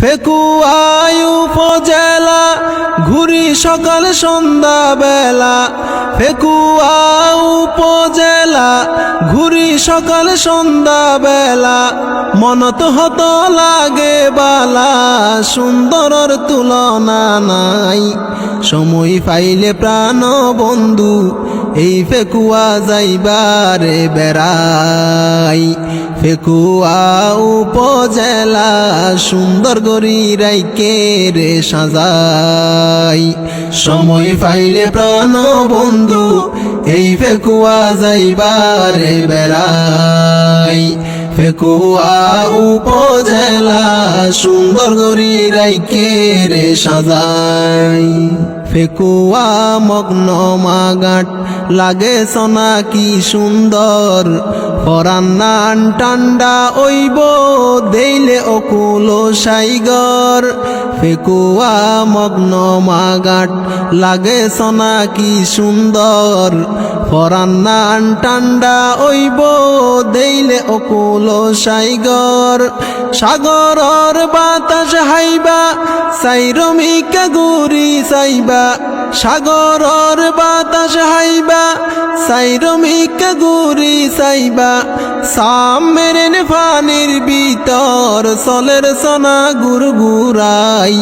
ফেকুয়াই উপজেলা ঘুরি সকাল সন্ধ্যা বেলা, ফেকুয়া উপজেলা ঘুরি সকাল সন্ধ্যা বেলা, মনত হত লাগে বালা, সুন্দরর তুলনা নাই। সময় পাইলে প্রাণ বন্ধু এই ফেকুয়া যাইবারে বেড়াই। ফেকুয়া উপজেলা সুন্দর গরি রাইকে রে সাজাই। সময় পাইলে প্রাণ বন্ধু এই ফেকুয়া যাইবারে বেড়াই। ফেকুয়া উপজেলা সুন্দর গরি রাইকে রে সাজাই। ফেকুয়া মগ্ন মাগাট লাগে সোনা কি সুন্দর, পরান নান টান্ডা ওইব দেইলে অকুল সাইগর। ফেকুয়া মগ্ন মাগাট লাগে সোনা কি সুন্দর, পরান নান টান্ডা ওইব দেইলে অকুল সাইগর। সাগরর বাতাস হাইবা সাইরমিকা গুরি চাইবা, সাগরর বাতাস হাইবা সাইরমিকা গুরি চাইবা। সামেরেন পানির ভিতর চলের সোনা গুরগুরাই।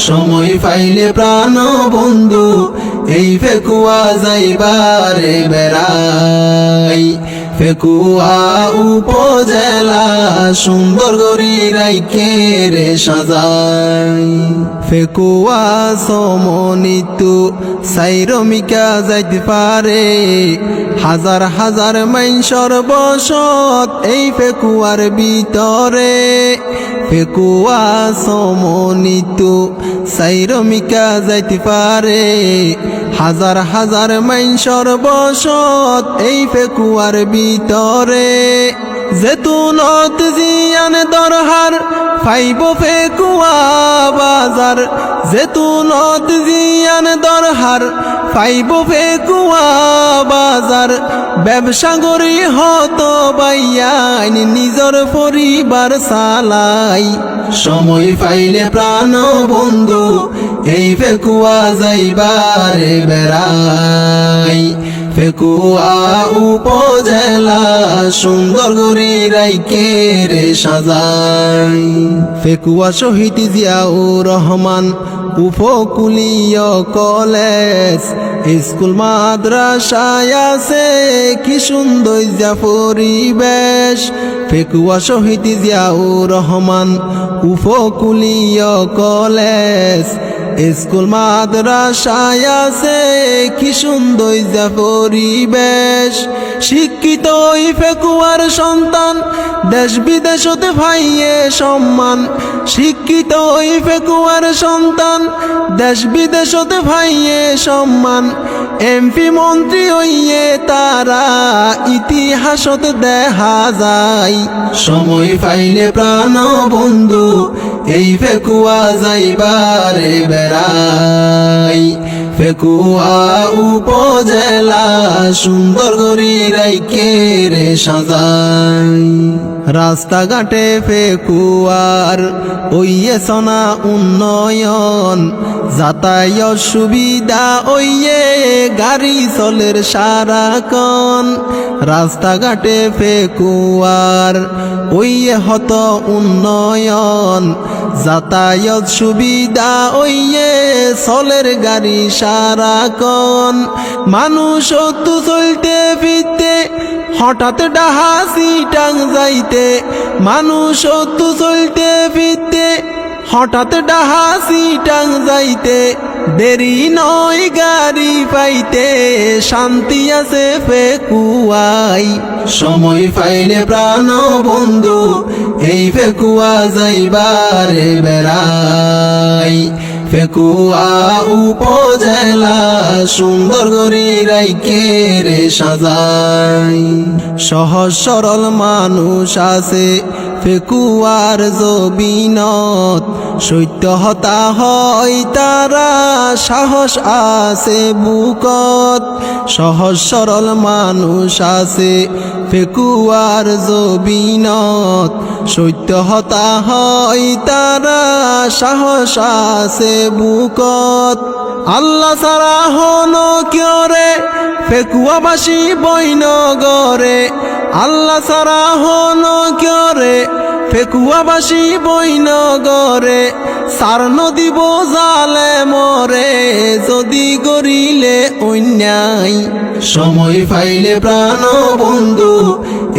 সময় পাইলে প্রাণ বন্ধু এই ফেকুয়া যাইবারে বেড়াই। ফেকুয়া উপজেলা সুন্দর গরি রাইকে রে সাজাই। ফেকুয়া সমনিতু সাইরমিকা যাইতে পারে, হাজার হাজার মাইনসর বসত এই ফেকুয়ার ভিতরে। ফেকুয়া সমনিতু সাইরমিকা যাইতে পারে, হাজার হাজার মাইনসর বসত এই ফেকুয়ার ভিতরে। জেতুনত জিয়ান দরহার ফাইব ফেকুয়া বাজার, জেতুনত জিয়ান দরহার ফাইব ফেকুয়া বাজার। ব্যবসা করি হত বাইয়ান নিজর পরিবার চালাই। সময় পাইলে প্রাণ বন্ধু এই ফেকুয়া যাইবারে বেড়াই। ফেকুয়া উপজেলা সুন্দর গরি রাইকে রে সাজাই। ফেকুয়া শহীদ জিয়াউর রহমান উপকূলীয় কলেজ, স্কুল মাদ্রাসায় আছে কি সুন্দর যা পরিবেশ। ফেকুয়া শহীদ জিয়াউর রহমান উপকূলীয় কলেজ, স্কুল মাদ্রাসায় আছে কি সুন্দর যা পরিবেশ। শিক্ষিত ওই ফেকুয়ার সন্তান দেশ বিদেশতে ভাইয়ে সম্মান, শিক্ষিত ওই ফেকুয়ার সন্তান দেশ বিদেশতে ভাইয়ে সম্মান। এমপি মন্ত্রী হইয়ে তারা ইতিহাসত দেখা যায়। সময় পাইলে প্রাণ বন্ধু এই ফেকুয়া যাইবারে বেড়াই। ফেকুয়া উপজেলা সুন্দর গরি রাইকে রে সাজাই। রাস্তাঘাটে ফেকুয়ার ওইয়ে সোনা উন্নয়ন, যাতায়াত সুবিধা ওইয়ে গাড়ি চলের সারাক্ষণ। রাস্তাঘাটে ফেকুয়ার ওইয়ে হত উন্নয়ন, যাতায়াত সুবিধা ওইয়ে চলের গাড়ি সারাক্ষণ। মানুষ তো চলতে ফিরতে হঠাৎ ডাহা সিটাং যাইতে, মানুষ তো চলতে ফিরতে হঠাৎ ডাহা সিটাং যাইতে। দেরি নয় গাড়ি পাইতে শান্তি আছে ফেকুয়াই। সময় পাইলে প্রাণ বন্ধু এই ফেকুয়া যাইবারে বেড়াই। ফেকুয়া উপজেলা সুন্দর গরি রাইকে রে সাজাই। সহজ সরল মানুষ আছে ফেকুয়ার জবিনত, সত্য হতা হয় তারা সাহস আছে বুকত। সহজ সরল মানুষ আছে ফেকুয়ার জবিনত, সত্য হতা হয় তারা সাহস আছে বুকত আল্লাহ সারা হন কিয়রে ফেকুয়াবাসী বৈনগরে আল্লাহ সারা হন কিয়রে ফেকুয়াবাসী বৈনগরে সারন দিব জালে মরে যদি গরিলে অন্যায় সময় পাইলে প্রাণ বন্ধু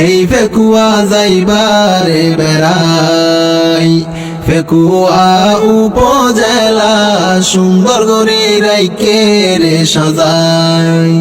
এই ফেকুয়া যাইবারে বেড়াই ফেকুয়া উপজেলা সুন্দর গরি রাইকে রে সাজাই।